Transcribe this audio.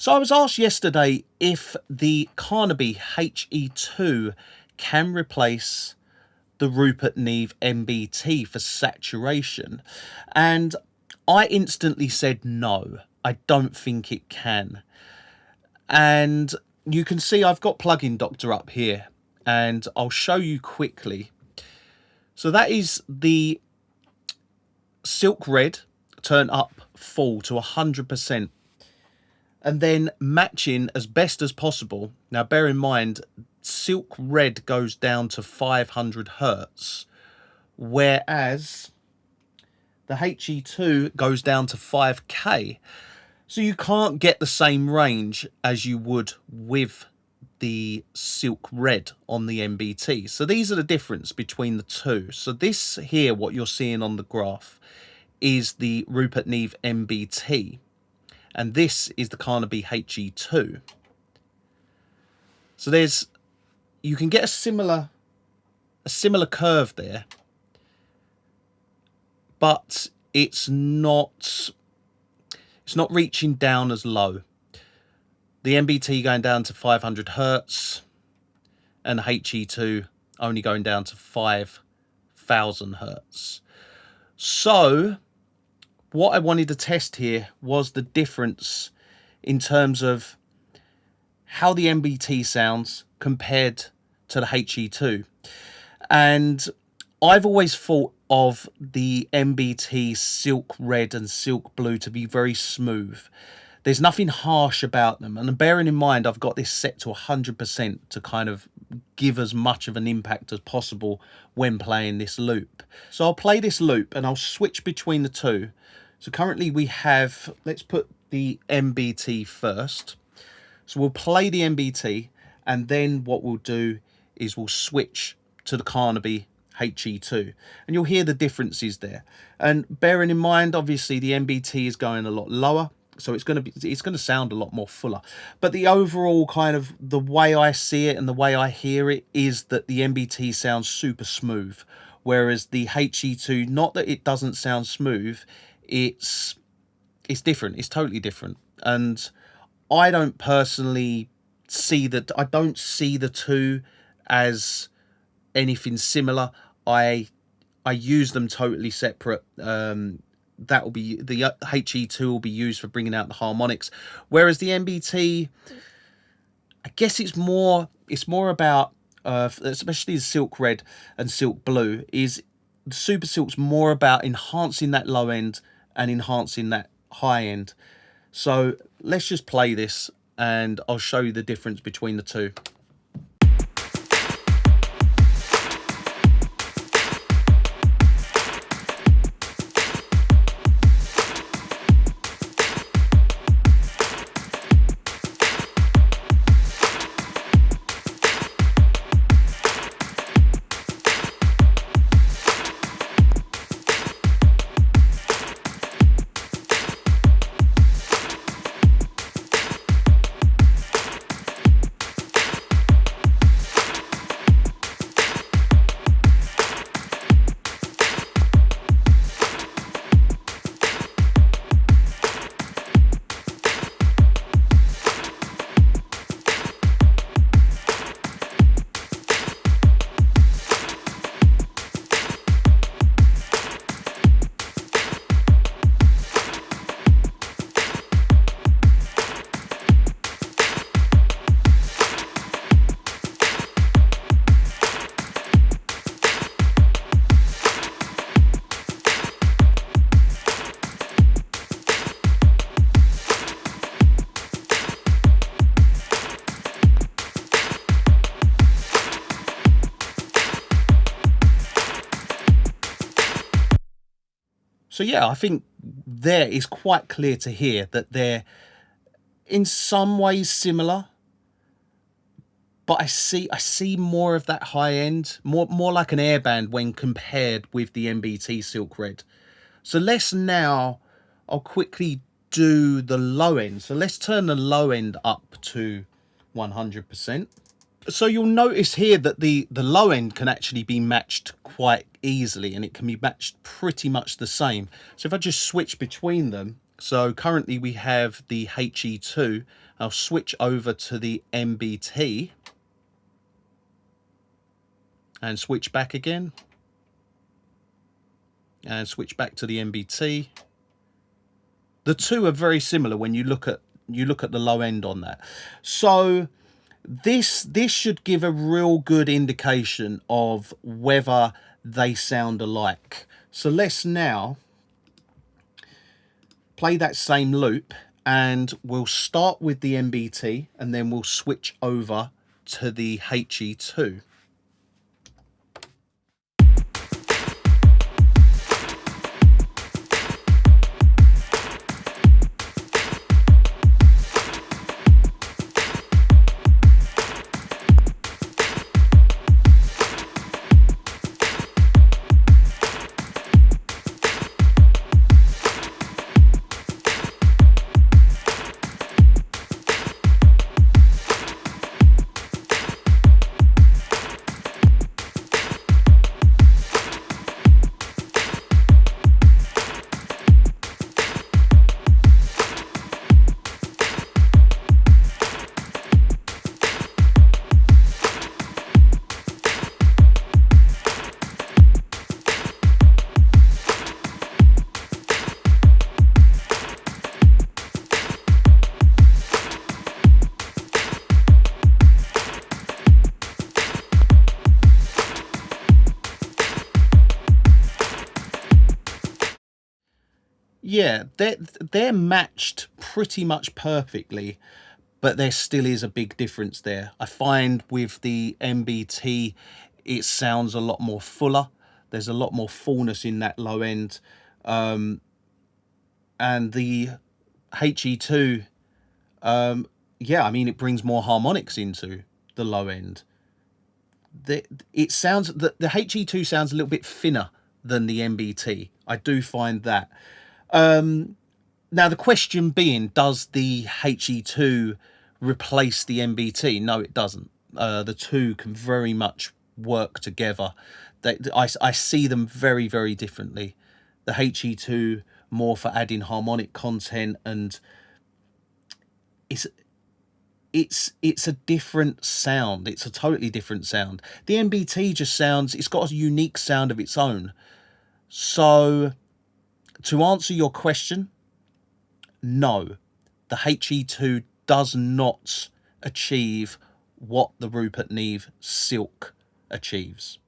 So I was asked yesterday if the Carnaby HE2 can replace the Rupert Neve MBT for saturation, and I instantly said no, I don't think it can. And you can see I've got Plugin Doctor up here, and I'll show you quickly. So that is the Silk Red turned up full to 100%. And then matching as best as possible. Now bear in mind, Silk Red goes down to 500 Hertz, whereas the HE2 goes down to 5K. So you can't get the same range as you would with the Silk Red on the MBT. So these are the difference between the two. So this here, what you're seeing on the graph, is the Rupert Neve MBT. And this is the Carnaby HE2. So you can get a similar curve there, but it's not reaching down as low. The MBT going down to 500 Hertz, and the HE2 only going down to 5,000 Hertz. So what I wanted to test here was the difference in terms of how the MBT sounds compared to the HE2. And I've always thought of the MBT Silk Red and Silk Blue to be very smooth. There's nothing harsh about them. And bearing in mind, I've got this set to 100% to kind of give as much of an impact as possible when playing this loop. So I'll play this loop and I'll switch between the two. So currently we have, let's put the MBT first. So we'll play the MBT, and then what we'll do is we'll switch to the Carnaby HE2, and you'll hear the differences there. And bearing in mind, obviously the MBT is going a lot lower, so it's going to sound a lot more fuller. But the overall kind of the way I see it and the way I hear it is that the MBT sounds super smooth, whereas the HE2, not that it doesn't sound smooth, it's different. It's totally different. And I don't personally see that. I don't see the two as anything similar. I use them totally separate. That will be the HE2 will be used for bringing out the harmonics, whereas the MBT, I guess it's more about especially the Silk Red and Silk Blue, is the Super Silk's more about enhancing that low end and enhancing that high end. So let's just play this and I'll show you the difference between the two. So yeah, I think there is quite clear to hear that they're in some ways similar, but I see more of that high end, more like an airband when compared with the MBT Silk Red. So I'll quickly do the low end. So let's turn the low end up to 100%. So you'll notice here that the low end can actually be matched quite easily, and it can be matched pretty much the same. So if I just switch between them, So currently we have the HE2. I'll switch over to the MBT and switch back again, and switch back to the MBT. The two are very similar when you look at the low end on that. So this should give a real good indication of whether they sound alike. So let's now play that same loop, and we'll start with the MBT and then we'll switch over to the HE2. Yeah, they're matched pretty much perfectly, but there still is a big difference there. I find with the MBT, it sounds a lot more fuller. There's a lot more fullness in that low end. And the HE2, yeah, I mean, it brings more harmonics into the low end. The HE2 sounds a little bit thinner than the MBT. I do find that. Now the question being, does the HE2 replace the MBT? No, it doesn't. The two can very much work together. I see them very, very differently. The HE2 more for adding harmonic content, and it's a different sound. It's a totally different sound. The MBT just sounds, it's got a unique sound of its own. So to answer your question, no, the HE2 does not achieve what the Rupert Neve Silk achieves.